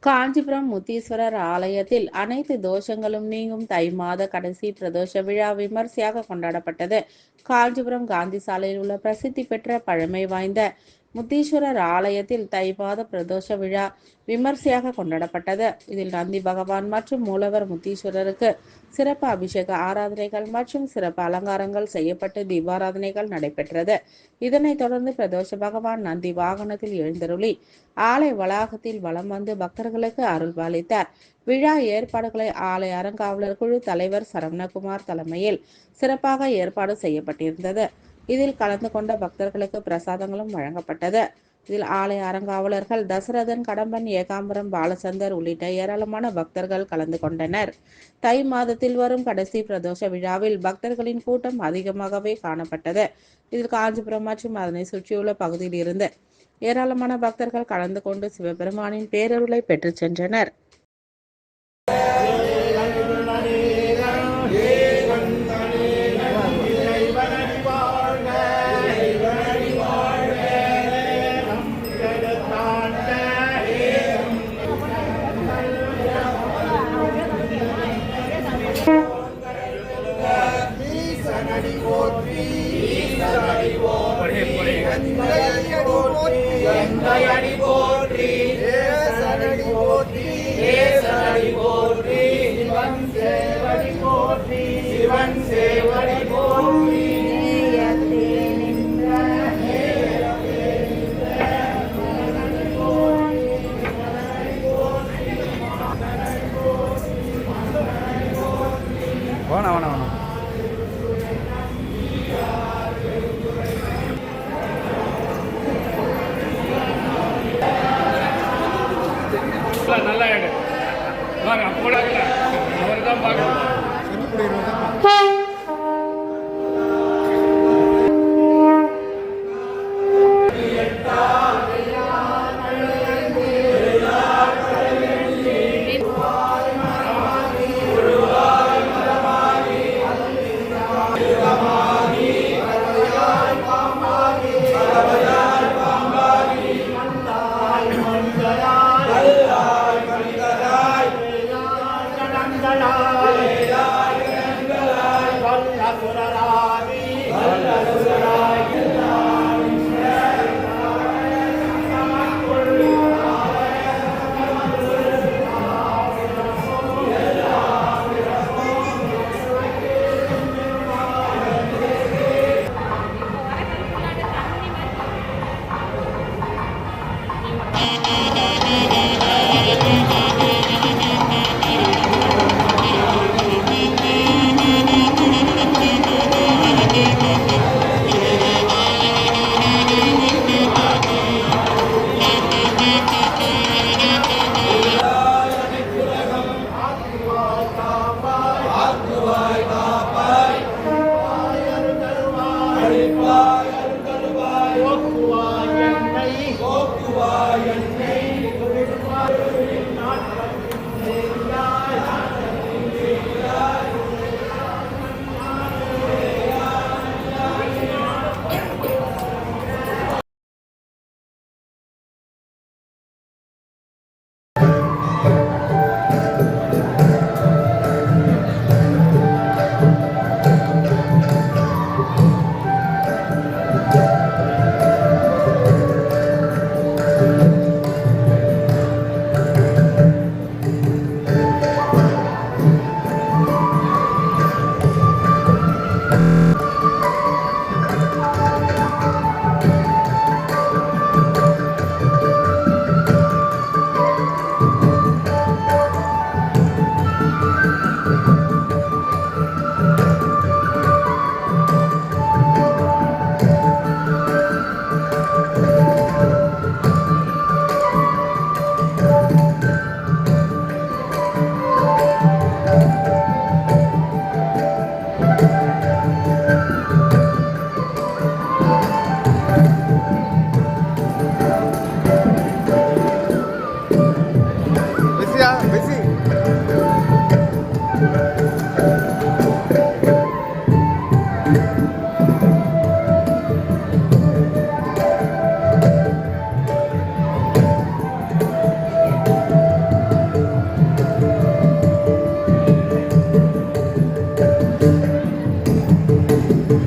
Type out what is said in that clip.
காஞ்சிபுரம் முத்தீஸ்வரர் ஆலயத்தில் அனைத்து தோஷங்களும் நீங்கும் தை மாத கடைசி பிரதோஷ விழா விமர்சையாக கொண்டாடப்பட்டது. காஞ்சிபுரம் காந்தி சாலையில் உள்ள பிரசித்தி பெற்ற பழமை வாய்ந்த முத்தீஸ்வரர் ஆலயத்தில் தை மாத பிரதோஷ விழா விமர்சையாக கொண்டாடப்பட்டது. இதில் நந்தி பகவான் மற்றும் மூலவர் முத்தீஸ்வரருக்கு சிறப்பு அபிஷேக ஆராதனைகள் மற்றும் சிறப்பு அலங்காரங்கள் செய்யப்பட்டு தீபாராதனைகள் நடைபெற்றது. இதனைத் தொடர்ந்து பிரதோஷ பகவான் நந்தி வாகனத்தில் எழுந்தருளி ஆலய வளாகத்தில் வலம் வந்து பக்தர்களுக்கு அருள்பாலித்தார். விழா ஏற்பாடுகளை ஆலய அறங்காவலர் குழு தலைவர் சரவணகுமார் தலைமையில் சிறப்பாக ஏற்பாடு செய்யப்பட்டிருந்தது. இதில் கலந்து கொண்ட பக்தர்களுக்கு பிரசாதங்களும் வழங்கப்பட்டது. இதில் ஆலய அறங்காவலர்கள் தசரதன், கடம்பன், ஏகாம்பரம், பாலச்சந்தர் உள்ளிட்ட ஏராளமான பக்தர்கள் கலந்து கொண்டனர். தை மாதத்தில் வரும் கடைசி பிரதோஷ விழாவில் பக்தர்களின் கூட்டம் அதிகமாகவே காணப்பட்டது. இதில் காஞ்சிபுரம் மற்றும் அதனை சுற்றியுள்ள பகுதியில் இருந்து ஏராளமான பக்தர்கள் கலந்து கொண்டு சிவபெருமானின் பேரருளை பெற்று சென்றனர். நல்லா அவர் தான் பார்க்கணும். பார்க்கலாம்